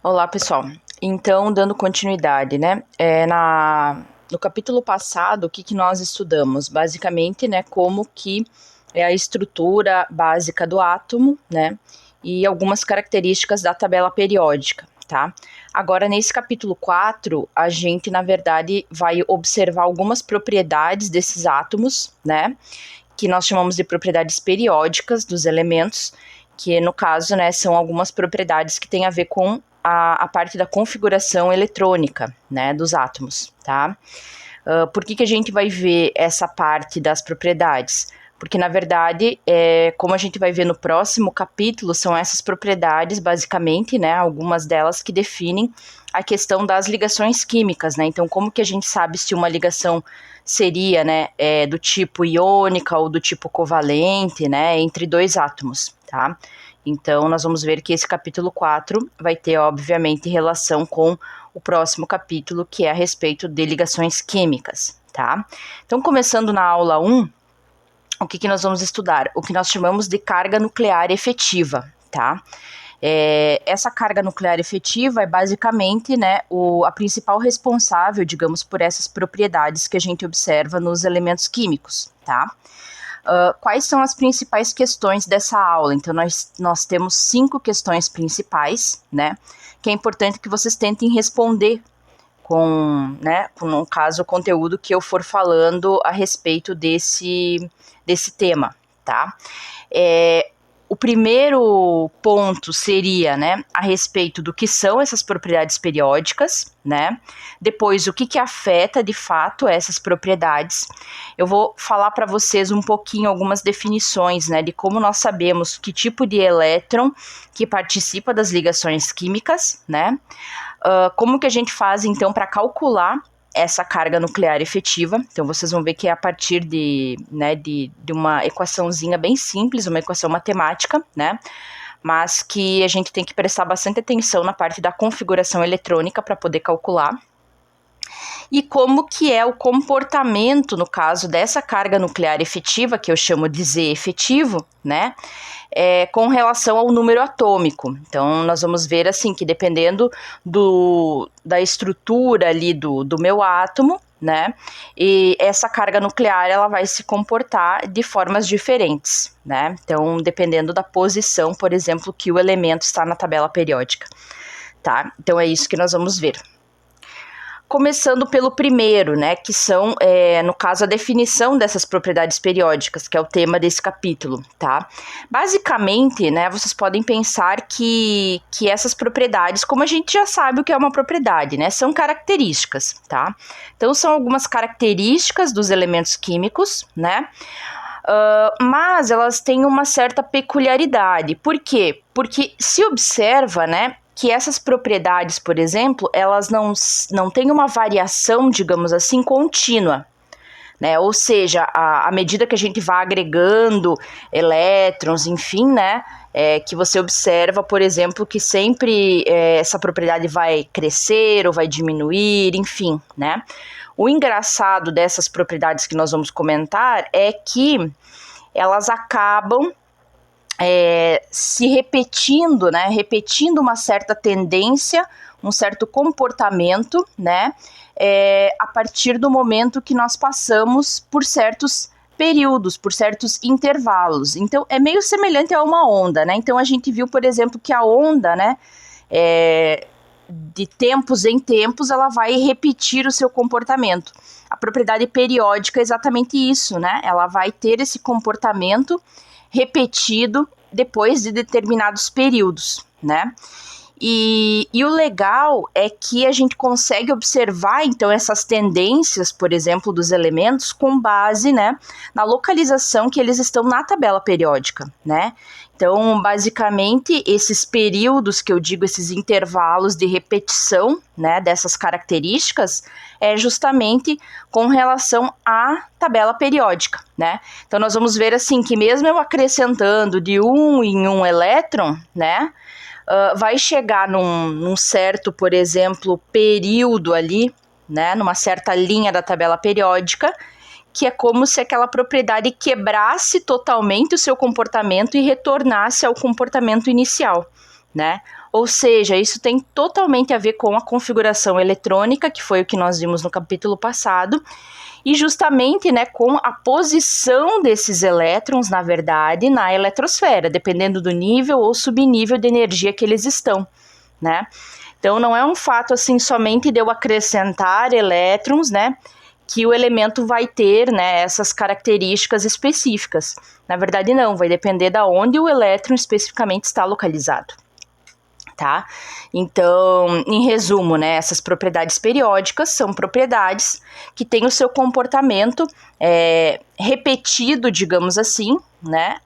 Olá, pessoal. Então, dando continuidade, né? No capítulo passado, o que nós estudamos? Basicamente, né, como que é a estrutura básica do átomo, né? E algumas características da tabela periódica, tá? Agora, nesse capítulo 4, a gente, na verdade, vai observar algumas propriedades desses átomos, né? Que nós chamamos de propriedades periódicas dos elementos, que no caso, né, são algumas propriedades que têm a ver com a parte da configuração eletrônica, né, dos átomos, tá? Por que a gente vai ver essa parte das propriedades? Porque, na verdade, como a gente vai ver no próximo capítulo, são essas propriedades, basicamente, né, algumas delas que definem a questão das ligações químicas, né? Então, como que a gente sabe se uma ligação seria, né, do tipo iônica ou do tipo covalente, né, entre dois átomos, tá? Então, nós vamos ver que esse capítulo 4 vai ter, obviamente, relação com o próximo capítulo, que é a respeito de ligações químicas, tá? Então, começando na aula 1, o que nós vamos estudar? O que nós chamamos de carga nuclear efetiva, tá? Essa carga nuclear efetiva é basicamente, né, a principal responsável, digamos, por essas propriedades que a gente observa nos elementos químicos, tá? Quais são as principais questões dessa aula? Então, nós temos 5 questões principais, né? Que é importante que vocês tentem responder no caso, o conteúdo que eu for falando a respeito desse tema, tá? O primeiro ponto seria, né, a respeito do que são essas propriedades periódicas, né? Depois, o que afeta de fato essas propriedades. Eu vou falar para vocês um pouquinho algumas definições, né, de como nós sabemos que tipo de elétron que participa das ligações químicas, né? Como que a gente faz, então, para calcular essa carga nuclear efetiva. Então, vocês vão ver que é a partir de uma equaçãozinha bem simples, uma equação matemática, né? Mas que a gente tem que prestar bastante atenção na parte da configuração eletrônica para poder calcular. E como que é o comportamento, no caso dessa carga nuclear efetiva, que eu chamo de Z efetivo, né? Com relação ao número atômico. Então, nós vamos ver assim que dependendo da estrutura ali do meu átomo, né, e essa carga nuclear ela vai se comportar de formas diferentes, né? Então, dependendo da posição, por exemplo, que o elemento está na tabela periódica, tá? Então, é isso que nós vamos ver. Começando pelo primeiro, né, que são, no caso, a definição dessas propriedades periódicas, que é o tema desse capítulo, tá? Basicamente, né, vocês podem pensar que essas propriedades, como a gente já sabe o que é uma propriedade, né, são características, tá? Então, são algumas características dos elementos químicos, né? Mas elas têm uma certa peculiaridade. Por quê? Porque se observa, né, que essas propriedades, por exemplo, elas não têm uma variação, digamos assim, contínua, né? Ou seja, à medida que a gente vai agregando elétrons, enfim, né, que você observa, por exemplo, que sempre essa propriedade vai crescer ou vai diminuir, enfim, né? O engraçado dessas propriedades que nós vamos comentar é que elas acabam se repetindo, né? Repetindo uma certa tendência, um certo comportamento, né? A partir do momento que nós passamos por certos períodos, por certos intervalos. Então, é meio semelhante a uma onda, né? Então, a gente viu, por exemplo, que a onda, né? De tempos em tempos, ela vai repetir o seu comportamento. A propriedade periódica é exatamente isso, né? Ela vai ter esse comportamento repetido depois de determinados períodos, né? E o legal é que a gente consegue observar, então, essas tendências, por exemplo, dos elementos com base, né, na localização que eles estão na tabela periódica, né? Então, basicamente, esses períodos que eu digo, esses intervalos de repetição, né, dessas características, é justamente com relação à tabela periódica, né? Então, nós vamos ver, assim, que mesmo eu acrescentando de um em um elétron, né, vai chegar num certo, por exemplo, período ali, né, numa certa linha da tabela periódica, que é como se aquela propriedade quebrasse totalmente o seu comportamento e retornasse ao comportamento inicial, né? Ou seja, isso tem totalmente a ver com a configuração eletrônica, que foi o que nós vimos no capítulo passado, e justamente, né, com a posição desses elétrons, na verdade, na eletrosfera, dependendo do nível ou subnível de energia que eles estão, né? Então, não é um fato, assim, somente de eu acrescentar elétrons, né, que o elemento vai ter, né, essas características específicas. Na verdade, não, vai depender de onde o elétron especificamente está localizado, tá? Então, em resumo, né, essas propriedades periódicas são propriedades que têm o seu comportamento repetido, digamos assim, né,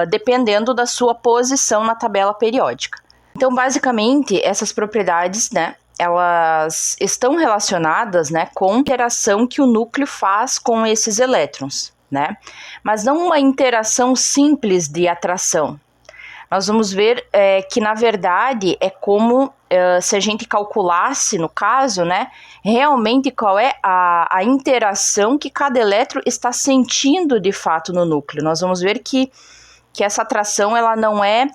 dependendo da sua posição na tabela periódica. Então, basicamente, essas propriedades, né, elas estão relacionadas, né, com a interação que o núcleo faz com esses elétrons, né, mas não uma interação simples de atração. Nós vamos ver que, na verdade, é como se a gente calculasse, no caso, né, realmente qual é a interação que cada elétron está sentindo de fato no núcleo. Nós vamos ver que essa atração ela não é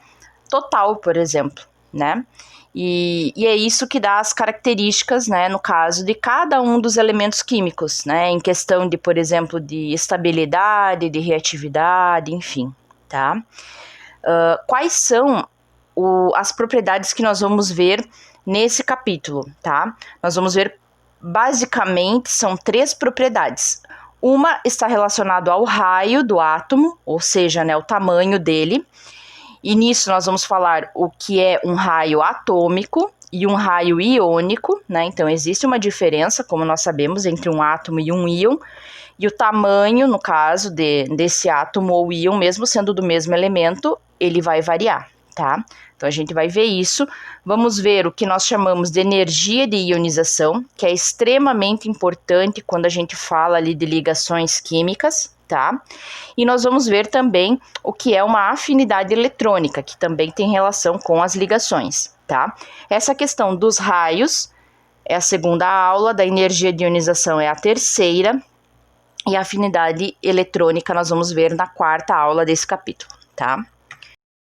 total, por exemplo, né? E é isso que dá as características, né, no caso de cada um dos elementos químicos, né, em questão de, por exemplo, de estabilidade, de reatividade, enfim, tá? Quais são as propriedades que nós vamos ver nesse capítulo, tá? Nós vamos ver, basicamente, são 3 propriedades. Uma está relacionada ao raio do átomo, ou seja, né, o tamanho dele. E nisso nós vamos falar o que é um raio atômico e um raio iônico, né? Então, existe uma diferença, como nós sabemos, entre um átomo e um íon. E o tamanho, no caso desse átomo ou íon, mesmo sendo do mesmo elemento, ele vai variar, tá? Então, a gente vai ver isso. Vamos ver o que nós chamamos de energia de ionização, que é extremamente importante quando a gente fala ali de ligações químicas, tá? E nós vamos ver também o que é uma afinidade eletrônica, que também tem relação com as ligações, tá? Essa questão dos raios é a segunda aula, da energia de ionização é a terceira, e a afinidade eletrônica nós vamos ver na 4ª aula desse capítulo, tá?